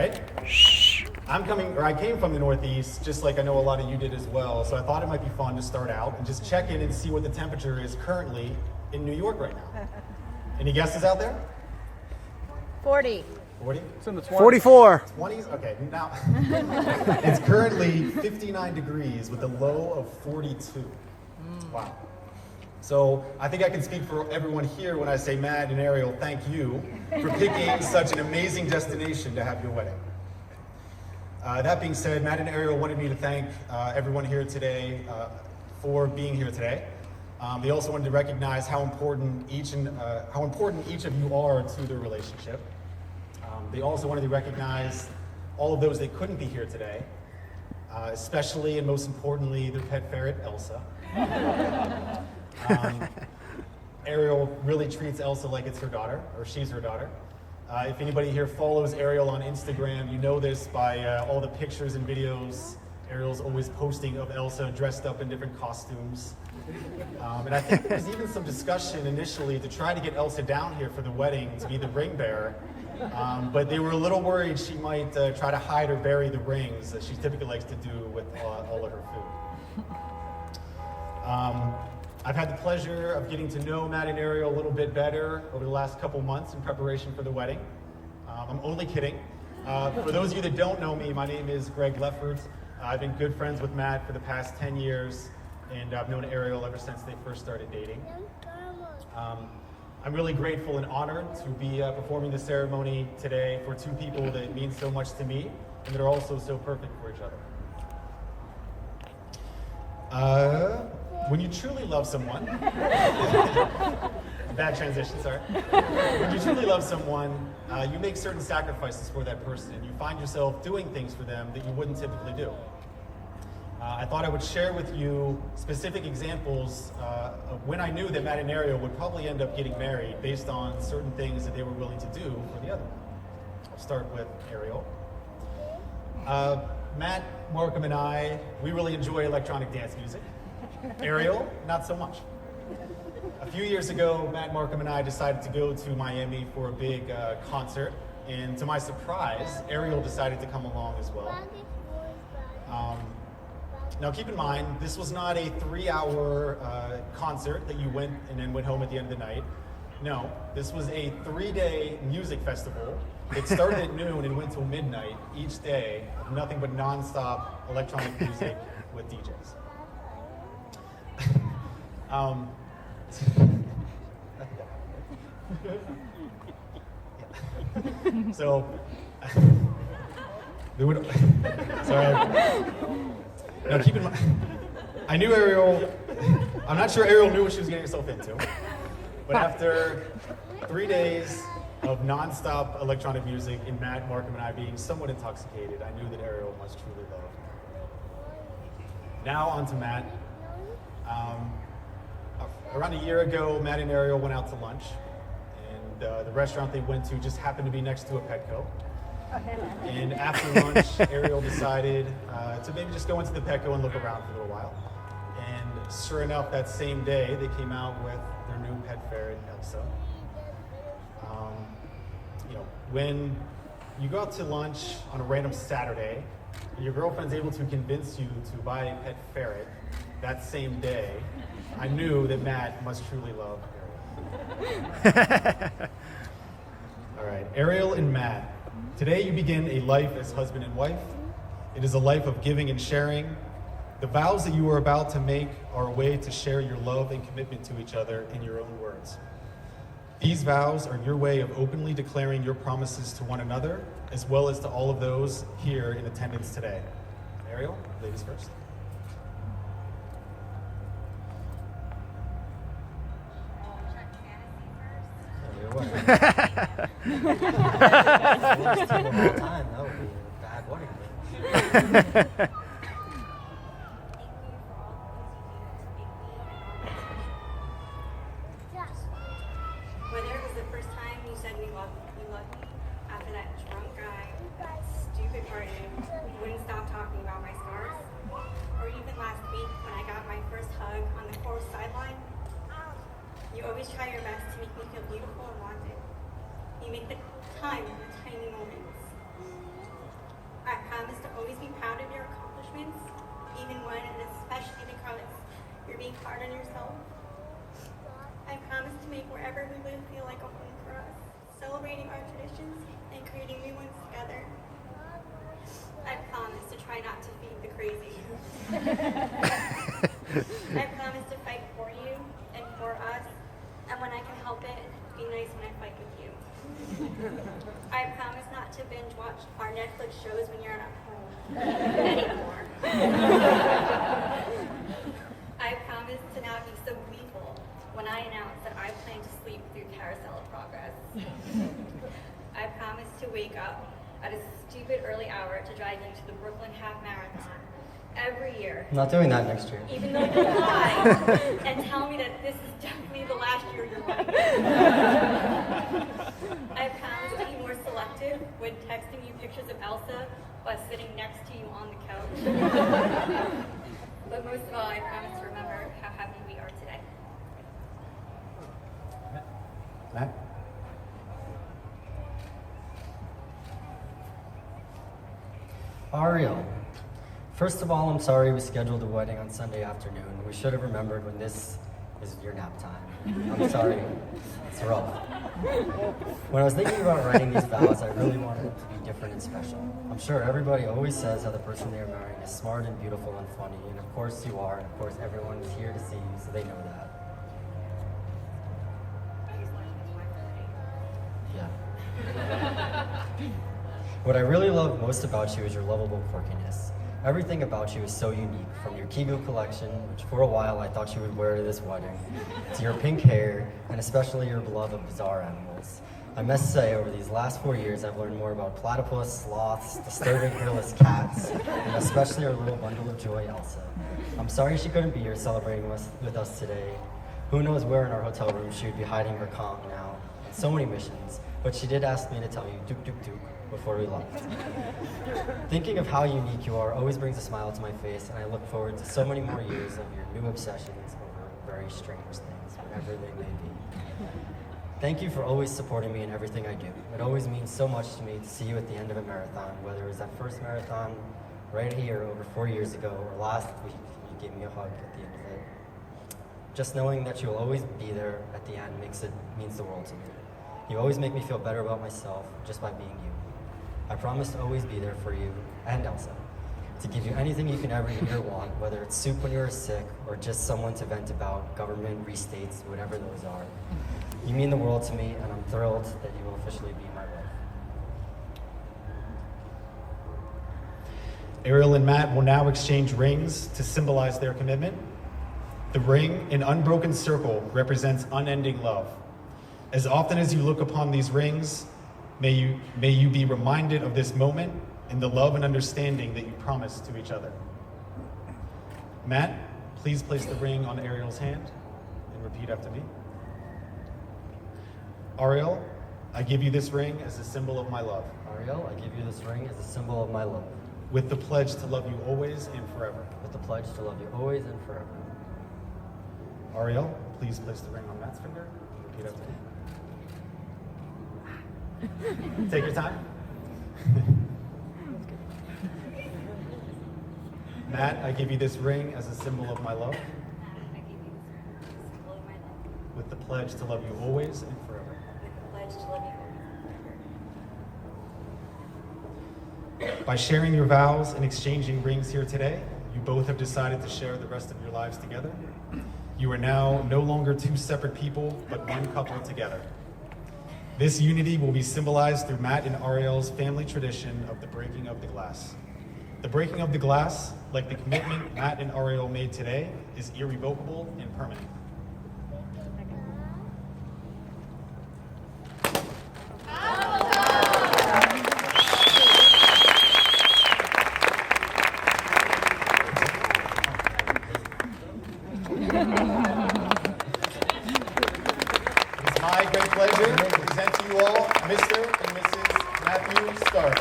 right? I came from the Northeast, just like I know a lot of you did as well, so I thought it might be fun to start out and just check in and see what the temperature is currently in New York right now. Any guesses out there? 40. 40? It's in the 20s. 44. 20s? Okay, now it's currently 59 degrees with a low of 42. Wow. So I think I can speak for everyone here when I say, Matt and Arrielle, thank you for picking such an amazing destination to have your wedding. That being said, Matt and Arrielle wanted me to thank everyone here today for being here today. They also wanted to recognize how important each of you are to their relationship. They also wanted to recognize all of those that couldn't be here today, especially and most importantly, their pet ferret, Elsa. Arrielle really treats Elsa like it's her daughter, or she's her daughter. If anybody here follows Arrielle on Instagram, you know this by all the pictures and videos Arrielle's always posting of Elsa dressed up in different costumes. And I think there was even some discussion initially to try to get Elsa down here for the wedding to be the ring bearer. But they were a little worried she might try to hide or bury the rings that she typically likes to do with all of her food. I've had the pleasure of getting to know Matt and Arrielle a little bit better over the last couple months in preparation for the wedding. I'm only kidding. For those of you that don't know me, my name is Greg Leffert. I've been good friends with Matt for the past 10 years, and I've known Arrielle ever since they first started dating. I'm really grateful and honored to be performing the ceremony today for two people that mean so much to me and that are also so perfect for each other. When you truly love someone, bad transition, sorry. When you truly love someone, you make certain sacrifices for that person, and you find yourself doing things for them that you wouldn't typically do. I thought I would share with you specific examples of when I knew that Matt and Arrielle would probably end up getting married based on certain things that they were willing to do for the other. I'll start with Arrielle. Matt, Markham, and I, we really enjoy electronic dance music. Arrielle, not so much. A few years ago, Matt, Markham, and I decided to go to Miami for a big concert, and to my surprise, Arrielle decided to come along as well. Now keep in mind, this was not a 3-hour concert that you went and then went home at the end of the night. No, this was a 3-day music festival. It started at noon and went till midnight each day of nothing but non-stop electronic music with DJs. So, they would, sorry. Now keep in mind, I knew Arrielle, I'm not sure Arrielle knew what she was getting herself into, but after 3 days of non-stop electronic music and Matt, Markham, and I being somewhat intoxicated, I knew that Arrielle must truly love. Now on to Matt. Around a year ago, Matt and Arrielle went out to lunch, and the restaurant they went to just happened to be next to a Petco. And after lunch, Arrielle decided to maybe just go into the Petco and look around for a little while. And sure enough, that same day, they came out with their new pet ferret, Elsa. When you go out to lunch on a random Saturday, and your girlfriend's able to convince you to buy a pet ferret that same day, I knew that Matt must truly love Arrielle. All right, Arrielle and Matt. Today you begin a life as husband and wife. It is a life of giving and sharing. The vows that you are about to make are a way to share your love and commitment to each other in your own words. These vows are your way of openly declaring your promises to one another, as well as to all of those here in attendance today. Arrielle, ladies first. That would be a bad wedding. Whether it was the first time you said you love me after that drunk guy, that stupid party, wouldn't stop talking about my scars, or even last week when I got my first hug on the coral sideline, you always try your best to make me feel beautiful and wanted. You make the time in the tiny moments. I promise to fight for you and for us, and when I can help it, be nice when I fight with you. I promise not to binge watch our Netflix shows when you're not home anymore. I promise to not be so gleeful when I announce that I plan to sleep through Carousel of Progress. I promise to wake up at a stupid early hour to drive you to the Brooklyn Half Marathon every year. I'm not doing that next year. Even though you lie and tell me that this is definitely the last year you're running. I promise to be more selective when texting you pictures of Elsa while sitting next to you on the couch. But most of all, I promise to remember how happy we are today. Matt? Arrielle, first of all, I'm sorry we scheduled a wedding on Sunday afternoon. We should have remembered when this is your nap time. I'm sorry. It's rough. When I was thinking about writing these vows, I really wanted it to be different and special. I'm sure everybody always says how the person they are marrying is smart and beautiful and funny, and of course you are, and of course everyone is here to see you, so they know that. Yeah. What I really love most about you is your lovable quirkiness. Everything about you is so unique, from your Kigo collection, which for a while I thought you would wear to this wedding, to your pink hair, and especially your love of bizarre animals. I must say, over these last 4 years, I've learned more about platypus, sloths, disturbing hairless cats, and especially our little bundle of joy, Elsa. I'm sorry she couldn't be here celebrating with us today. Who knows where in our hotel room she would be hiding her Kong now, and so many missions, but she did ask me to tell you Duke Duke Duke before we left. Thinking of how unique you are always brings a smile to my face, and I look forward to so many more years of your new obsessions over very strange things, whatever they may be. Thank you for always supporting me in everything I do. It always means so much to me to see you at the end of a marathon, whether it was that first marathon right here over 4 years ago, or last week you gave me a hug at the end of it. Just knowing that you'll always be there at the end means the world to me. You always make me feel better about myself just by being you. I promise to always be there for you and Elsa, to give you anything you can ever need or want, whether it's soup when you're sick or just someone to vent about, government, restates, whatever those are. You mean the world to me, and I'm thrilled that you will officially be my wife. Arrielle and Matt will now exchange rings to symbolize their commitment. The ring, an unbroken circle, represents unending love. As often as you look upon these rings, may you be reminded of this moment and the love and understanding that you promised to each other. Matt, please place the ring on Arrielle's hand and repeat after me. Arrielle, I give you this ring as a symbol of my love, Arrielle, I give you this ring as a symbol of my love, with the pledge to love you always and forever. with the pledge to love you always and forever. Arrielle, please place the ring on Matt's finger and repeat after me. Take your time. Matt, I give you this ring as a symbol of my love, I give you this symbol of my love, with the pledge to love you always and forever. with the pledge to love you forever. By sharing your vows and exchanging rings here today, you both have decided to share the rest of your lives together. You are now no longer two separate people, but one couple together. This unity will be symbolized through Matt and Arrielle's family tradition of the breaking of the glass. The breaking of the glass, like the commitment Matt and Arrielle made today, is irrevocable and permanent. It's my great pleasure to present to you all Mr. and Mrs. Matthew Stark.